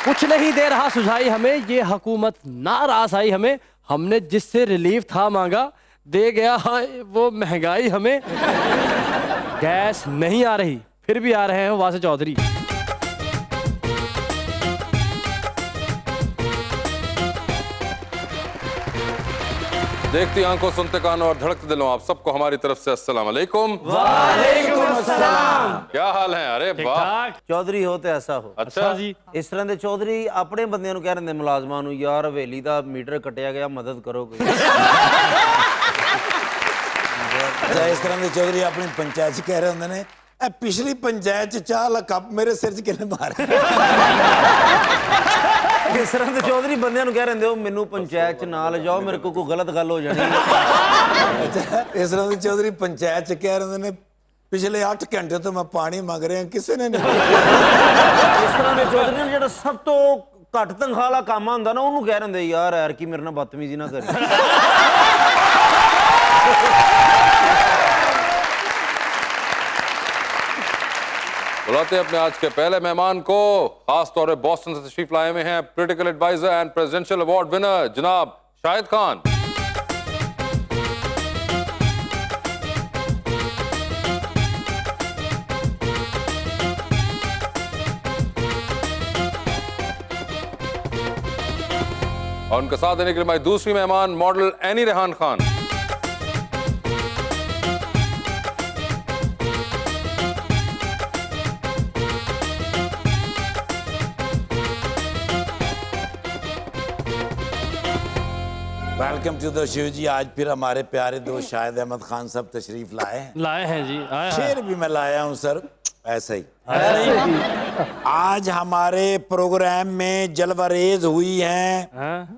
कुछ नहीं दे रहा सुझाई हमें, ये हुकूमत नाराज आई हमें। हमने जिससे रिलीफ था मांगा, दे गया वो महंगाई हमें। गैस नहीं आ रही, फिर भी आ रहे हैं वासे चौधरी। देखती आंखों, सुनते कानों और धड़कते दिलों, आप सबको हमारी तरफ से अस्सलाम वालेकुम। वालेकुम अस्सलाम। क्या हाल है? अरे वाह, चौधरी हो तो ऐसा हो। अच्छा जी। इस तरह ਦੇ ਚੌਧਰੀ ਆਪਣੇ ਬੰਦਿਆਂ ਨੂੰ ਕਹਿ ਰਹੇ ਨੇ ਮੁਲਾਜ਼ਮਾਂ ਨੂੰ, ਯਾਰ ਹਵੇਲੀ ਦਾ ਮੀਟਰ ਕੱਟਿਆ ਗਿਆ, ਮਦਦ ਕਰੋ ਕੋਈ। ਇਸ ਤਰ੍ਹਾਂ ਦੇ ਚੌਧਰੀ ਆਪਣੀ ਪੰਚਾਇਤ 'ਚ ਕਹਿ ਰਹੇ ਹੁੰਦੇ ਨੇ, ਇਹ ਪਿਛਲੀ ਪੰਚਾਇਤ 'ਚ ਚਾਹ ਵਾਲਾ ਕੱਪ ਮੇਰੇ ਸਿਰ 'ਚ ਕਿਹਨੇ ਮਾਰਿਆ। ਇਸ ਤਰ੍ਹਾਂ ਦੇ ਚੌਧਰੀ ਬੰਦਿਆਂ ਨੂੰ ਕਹਿ ਰਹੇ ਹੋ ਮੈਨੂੰ ਪੰਚਾਇਤ 'ਚ ਨਾ ਲਿਜਾਓ, ਮੇਰੇ ਕੋਲ ਕੋਈ ਗਲਤ ਗੱਲ ਹੋ ਜਾਣੀ ਹੈ। ਅੱਛਾ, ਇਸ ਤਰ੍ਹਾਂ ਦੇ ਚੌਧਰੀ ਪੰਚਾਇਤ 'ਚ ਕਹਿ ਰਹੇ ਹੁੰਦੇ ਨੇ, ਪਿਛਲੇ 8 ਘੰਟੇ ਤੋਂ ਮੈਂ ਪਾਣੀ ਮੰਗ ਰਿਹਾ, ਕਿਸੇ ਨੇ ਨਹੀਂ। ਇਸ ਤਰ੍ਹਾਂ ਦੇ ਚੌਧਰੀ ਨੇ ਜਿਹੜਾ ਸਭ ਤੋਂ ਘੱਟ ਤਨਖਾਹ ਵਾਲਾ ਕੰਮ ਹੁੰਦਾ ਨਾ, ਉਹਨੂੰ ਕਹਿ ਰਹੇ ਯਾਰ ਯਾਰ ਕੀ ਮੇਰੇ ਨਾਲ ਬਦਤਮੀਜ਼ੀ ਨਾ ਕਰੀ। बुलाते हैं अपने आज के पहले मेहमान को। खास तौर पे बॉस्टन से तशरीफ लाए हुए हैं political adviser and presidential award winner जनाब शाहिद खान। और उनका साथ देने के लिए हमारी दूसरी मेहमान model Annie Rehan Khan. Welcome to the show जी। आज फिर हमारे प्यारे दोस्त शाहिद अहमद खान साहब तशरीफ लाए हैं। लाए हैं जी, आए हैं। शेर भी मैं लाया हूँ सर, ऐसा ही। आज हमारे प्रोग्राम में जलवारेज हुई हैं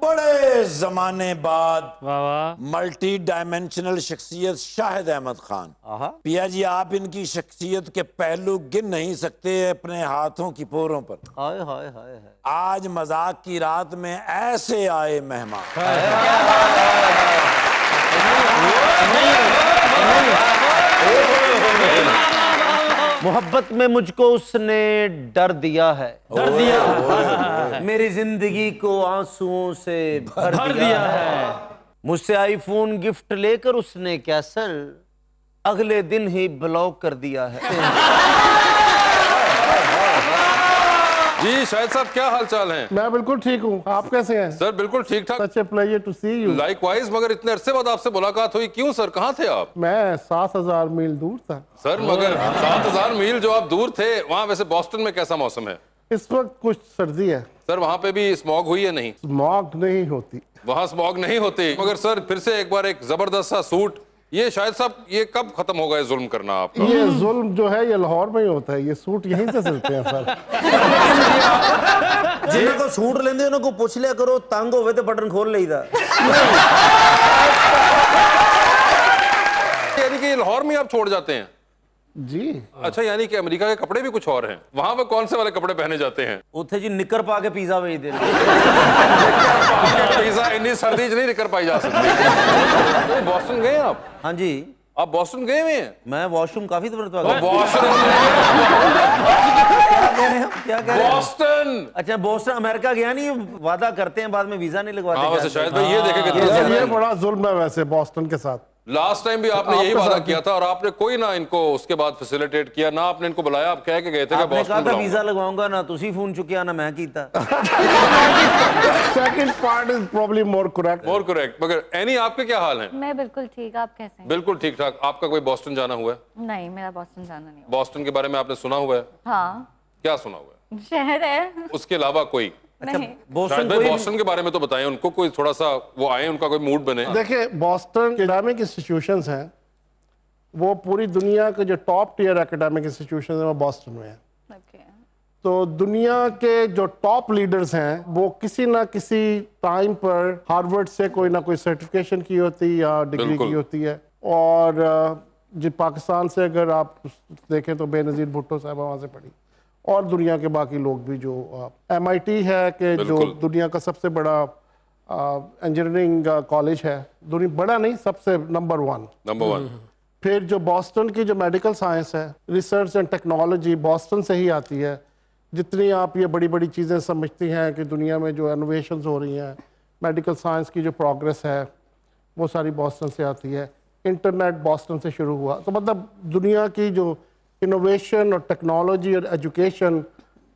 बड़े जमाने बाद वाह वाह। मल्टी डायमेंशनल शख्सियत शाहिद अहमद खान। पिया जी, आप इनकी शख्सियत के पहलू गिन नहीं सकते अपने हाथों की पोरों पर। हाय हाय हाय हाय। आज मजाक की रात में ऐसे आए मेहमान। मोहब्बत में मुझको उसने डर दिया है, डर दिया मेरी जिंदगी को आंसुओं से भर दिया है। मुझसे आईफोन गिफ्ट लेकर उसने कैसल अगले दिन ही ब्लॉक कर दिया है। जी शाहिद साहब, क्या हाल चाल हैं? मैं बिल्कुल ठीक हूँ, आप कैसे हैं? सर बिल्कुल ठीक ठाक। Such a pleasure to see you. Likewise, मगर इतने अरसे बाद आपसे मुलाकात हुई, क्यों सर? कहाँ थे आप? मैं 7,000 मील दूर था सर मगर 7,000 मील जो आप दूर थे, वहाँ वैसे बॉस्टन में कैसा मौसम है? इस वक्त कुछ सर्दी है। सर वहाँ पे भी स्मॉग हुई है? नहीं, स्मॉग नहीं होती। वहाँ स्मॉग नहीं होती। मगर सर फिर से एक बार एक जबरदस्त सा सूट, ये शाहिद साहब ये कब खत्म होगा ये जुल्म करना आपका? ये जुल्म जो है ये लाहौर में ही होता है, ये सूट यहीं से सिलते हैं सर। जिन्हें को सूट लेंदे उन्हें को पूछ लिया करो, तंग होवे तो बटन खोल लेदा। यानी कि ये लाहौर में आप छोड़ जाते हैं? जी। अच्छा, यानी कि अमेरिका के कपड़े भी कुछ और हैं। वहां पे कौन से वाले कपड़े पहने जाते हैं? उत्थे जी निकर पा के पिज्जा भेज दे। पिज़्ज़ा इतनी सर्दी च नहीं निकल पाई जा सकती। बॉस्टन गए आप? हाँ जी, आप बॉस्टन गए हुए हैं? मैं वॉशरूम काफी दफा गया। बॉस्टन क्या कह रहे हैं? बॉस्टन। अच्छा, बोस्टन अमेरिका गया नहीं, वादा करते हैं बाद में वीजा नहीं लगवाते। हाँ वैसे शायद भाई ये देखे कितना ये ज़्यादा है। बड़ा जुल्म है वैसे बॉस्टन के साथ। लास्ट टाइम भी आपने यही आपके वादा साथ किया था और आपने कोई ना इनको उसके बाद फैसिलिटेट किया, ना आपने इनको बुलाया, आप कह के गए थे कि आपने कहा बॉस्टन था बुलाऊंगा। वीजा लगवाऊंगा, ना तुसी फोन चुकिया ना मैं कीता। Second part is probably more correct. More correct. मगर एनी आपके क्या हाल है? मैं बिल्कुल ठीक, आप कैसे हैं? बिल्कुल ठीक ठाक। आपका कोई बॉस्टन जाना हुआ है? नहीं, मेरा बॉस्टन जाना नहीं हुआ। बॉस्टन के बारे में आपने सुना हुआ है? हाँ, क्या सुना हुआ है? शहर है। उसके अलावा कोई? नहीं, बोस्टन शायद भाई कोई बॉस्टन के बारे में तो बताएं उनको, कोई थोड़ा सा वो आए, उनका कोई मूड बने। देखिए, बॉस्टन एकेडमिक इंस्टीट्यूशंस हैं, वो पूरी दुनिया के जो टॉप टियर एकेडमिक इंस्टीट्यूशंस हैं वो बॉस्टन में हैं। ओके। तो दुनिया के जो टॉप लीडर्स हैं वो किसी ना किसी टाइम पर हार्वर्ड से कोई ना कोई सर्टिफिकेशन की होती है या डिग्री बिल्कुल। की होती है। और जो पाकिस्तान से अगर आप देखें तो बेनज़ीर भुट्टो साहब वहाँ से पढ़ी, और दुनिया के बाकी लोग भी। जो MIT है कि जो बिल्कुल। दुनिया का सबसे बड़ा इंजीनियरिंग कॉलेज है, दुनिया बड़ा नहीं, सबसे नंबर 1। नंबर 1। फिर जो बॉस्टन की जो मेडिकल साइंस है, रिसर्च एंड टेक्नोलॉजी बॉस्टन से ही आती है। जितनी आप ये बड़ी बड़ी चीज़ें समझती हैं कि दुनिया में जो इनोवेशंस हो रही हैं, मेडिकल साइंस की जो प्रोग्रेस है वो सारी बॉस्टन से आती है। इंटरनेट बॉस्टन से शुरू हुआ। तो मतलब दुनिया की जो इनोवेशन और टेक्नोलॉजी और education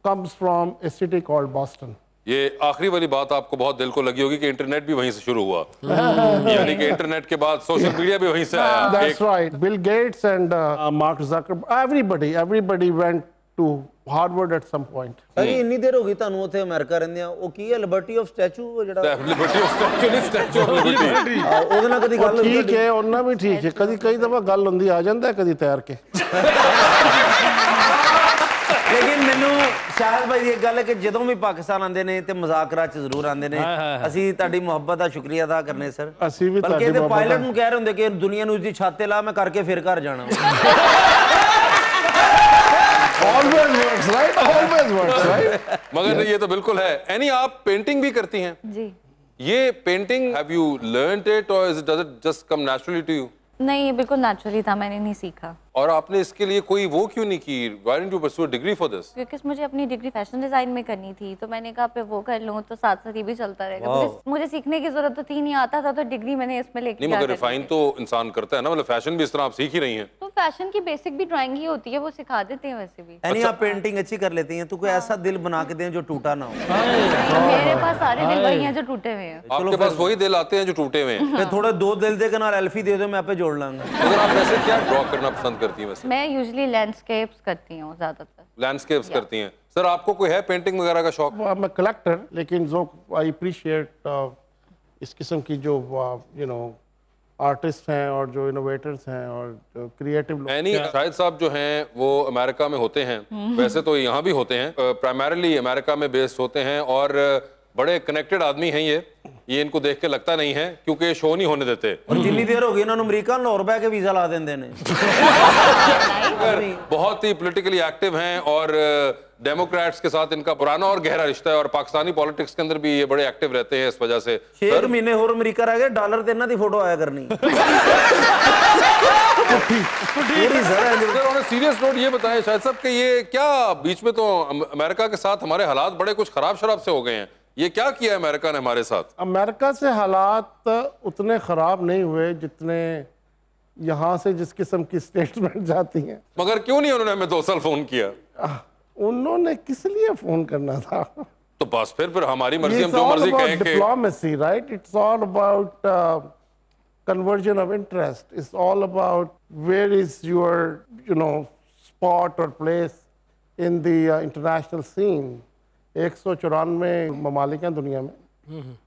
comes from A city called Boston. ये आखिरी वाली बात आपको बहुत दिल को लगी होगी कि इंटरनेट भी वहीं से शुरू हुआ, यानी कि इंटरनेट के बाद सोशल मीडिया भी वहीं से आया। That's right. Bill Gates and Mark Zuckerberg, everybody went to Harvard at some point. Sir ਇੰਨੀ ਦੇਰ ਹੋ ਗਈ ਤੁਹਾਨੂੰ ਉੱਥੇ ਅਮਰੀਕਾ ਰਹਿੰਦਿਆਂ, ਉਹ ਕੀ ਹੈ ਲਿਬਰਟੀ ਆਫ ਸਟੈਚੂ ਜਿਹੜਾ लिबर्टी ऑफ स्टैचू नहीं, स्टैचू ऑफ लिबर्टी। ਉਹਦੇ ਨਾਲ ਕਦੀ ਗੱਲ ਹੋਈ? ठीक है, ਉਹਨਾਂ ਵੀ ठीक है। कभी कई दफा गल ਹੁੰਦੀ ਆ ਜਾਂਦਾ ਹੈ, कभी तैर के। ਲੇਕਿਨ ਮੈਨੂੰ ਸ਼ਾਹਿਦ ਭਾਈ ਦੀ ਇੱਕ ਗੱਲ ਹੈ ਕਿ ਜਦੋਂ ਵੀ ਪਾਕਿਸਤਾਨ ਆਉਂਦੇ ਨੇ ਤੇ ਮਜ਼ਾਕਰਾਂ 'ਚ ਜ਼ਰੂਰ ਆਉਂਦੇ ਨੇ। ਅਸੀਂ ਤੁਹਾਡੀ ਮੁਹੱਬਤ ਦਾ ਸ਼ੁਕਰੀਆ ਅਦਾ ਕਰਨੇ ਸਰ। ਅਸੀਂ ਵੀ ਬਲਕਿ ਇਹਦੇ ਪਾਇਲਟ ਨੂੰ ਕਹਿ ਰਹੇ ਹੁੰਦੇ ਕਿ ਦੁਨੀਆ ਨੂੰ ਉਸਦੀ ਛੱਤ ਤੇ ਲਾ, ਮੈਂ ਕਰਕੇ ਫਿਰ ਘਰ ਜਾਣਾ। Always works, right? Always works, right? मगर ये तो बिल्कुल है। एनी आप पेंटिंग भी करती हैं? जी ये painting have you learned it और does it just come naturally to you? नहीं, ये बिल्कुल नेचुरली था, मैंने नहीं सीखा। और आपने इसके लिए कोई वो क्यों नहीं की? Why didn't you pursue a degree for this? क्योंकि मुझे अपनी डिग्री फैशन डिजाइन में करनी थी, तो मैंने कहा पे वो कर लूँ तो साथ साथ ये भी चलता रहेगा। मुझे सीखने की जरूरत तो थी नहीं, आता था तो डिग्री मैंने इसमें लेके नहीं, मगर रिफाइन तो इंसान करता है ना, मतलब फैशन भी इस तरह आप सीख ही रही हैं। तो फैशन की बेसिक भी ड्राइंग ही होती है, वो सिखा देते हैं वैसे भी। यानी आप पेंटिंग अच्छी कर लेती हैं, तो कोई ऐसा दिल बना के दें जो टूटा ना हो। मेरे पास सारे दिल वही हैं जो टूटे हुए हैं। आपके पास वही दिल आते हैं जो टूटे हुए हैं। फिर थोड़े दो दिल दे के ना एल्फी दे दो, मैं आपे जोड़ लाऊंगा। मगर आप वैसे क्या ड्रॉ करना पसंद करती हैं वैसे? मैं यूजुअली लैंडस्केप्स करती हूँ ज्यादातर। लैंडस्केप्स करती हैं। सर आपको कोई है पेंटिंग वगैरह का शौक? I'm a collector, लेकिन जो आई अप्रिशिएट इस किस्म की जो यू नो आर्टिस्ट हैं और जो इनोवेटर्स हैं और जो क्रिएटिव लोग। यानी शाहिद साहब जो हैं वो अमेरिका में होते हैं, वैसे तो यहाँ भी होते हैं, प्राइमरीली अमेरिका में बेस्ड होते हैं और बड़े कनेक्टेड आदमी हैं ये इनको देख के लगता नहीं है क्योंकि ये शो नहीं होने देते। और जितनी देर होगी इन्होंने अमेरिका लाहौर बह के वीजा ला देंदे ने। बहुत ही पॉलिटिकली एक्टिव हैं और डेमोक्रेट्स के साथ इनका पुराना और गहरा रिश्ता है और पाकिस्तानी पॉलिटिक्स के अंदर भी ये बड़े एक्टिव रहते हैं इस वजह से। 6 महीने और अमेरिका रह गए, डॉलर ते इन्हां दी फोटो आया करनी। सीरियस नोट ये बताएं शाहिद साहब कि ये क्या बीच में तो अमेरिका के साथ हमारे हालात बड़े कुछ खराब शराब से हो गए हैं, ये क्या किया अमेरिका ने हमारे साथ? अमेरिका से हालात उतने ख़राब नहीं हुए जितने यहाँ से जिस किस्म की स्टेटमेंट जाती हैं। मगर क्यों नहीं उन्होंने हमें 2 साल फोन किया? उन्होंने किस लिए फ़ोन करना था? तो बस फिर हमारी मर्जी, हम जो मर्जी कहें कि diplomacy, right? It's all about conversion of interest. It's all about where is your spot or place in the international scene. 194 ममालिक हैं दुनिया में,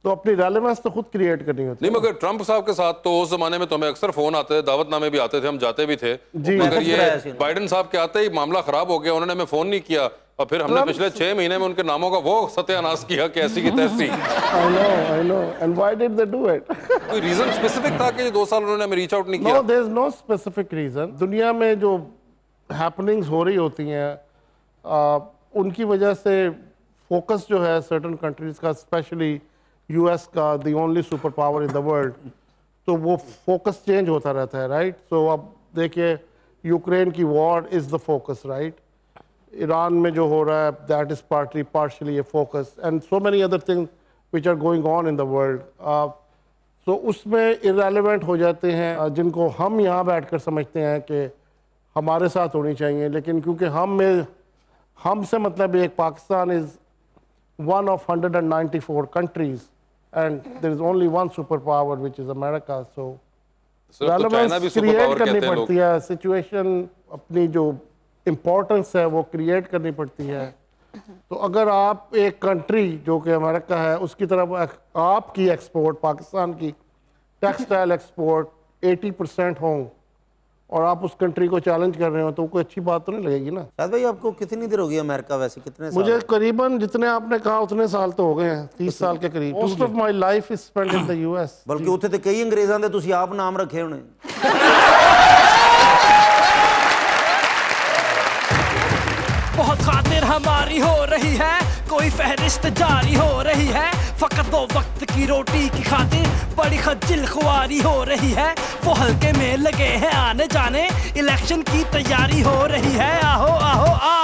तो अपनी रेलेवेंस तो खुद क्रिएट करनी होती है। नहीं, मगर ट्रंप साहब के साथ तो उस जमाने में तो हमें अक्सर फोन आते थे, दावतनामे भी आते थे, हम जाते भी थे। मगर ये बाइडेन साहब के आते ही मामला खराब हो गया, उन्होंने हमें फोन नहीं किया और फिर हमने पिछले 6 महीने में उनके नामों का वो सत्यानाश किया कि ऐसी की तैसी। I know. And why did they do it? कोई रीजन स्पेसिफिक था कि ये 2 साल उन्होंने हमें रीच आउट नहीं किया? No, there is no specific reason. दुनिया में जो हैपनिंग्स हो रही होती हैं उनकी वजह से फोकस जो है सर्टन कंट्रीज का, स्पेशली यूएस का, the only super power in the world, तो वो फोकस चेंज होता रहता है, राइट? सो अब देखिए यूक्रेन की war is the focus, right? Iran में जो हो रहा है that is partially a focus and so many other things which are going on in the world. तो उसमें इरेलेवेंट हो जाते हैं जिनको हम यहाँ बैठकर समझते हैं कि हमारे साथ होनी चाहिए, लेकिन क्योंकि हमसे मतलब एक Pakistan is one of 194 countries and there is only one superpower which is America. So relevance create करनी पड़ती है, सिचुएशन अपनी जो इम्पोर्टेंस है वो क्रिएट करनी पड़ती है। तो अगर आप एक कंट्री जो कि अमेरिका है उसकी तरफ आपकी एक्सपोर्ट, पाकिस्तान की टेक्सटाइल एक्सपोर्ट 80% हों और आप उस कंट्री को चैलेंज कर रहे हो तो कोई अच्छी बात तो नहीं लगेगी ना। शायद भाई आपको कितनी देर हो गई अमेरिका, वैसे कितने साल? मुझे करीबन जितने आपने कहा उतने साल तो हो गए हैं, 30 साल के करीब। Most of my life is spent in the US. बल्कि ਉੱਥੇ ਤੇ ਕਈ ਅੰਗਰੇਜ਼ਾਂ ਦੇ ਤੁਸੀਂ ਆਪ ਨਾਮ ਰੱਖੇ ਹੋਣੇ। बहुत खातिर हमारी हो रही है, कोई फहरिस्त जारी हो रही है, फकत 2 वक्त की रोटी की खातिर बड़ी खज्जिल खुआरी हो रही है। वो हल्के में लगे हैं आने जाने, इलेक्शन की तैयारी हो रही है। आहो आहो आ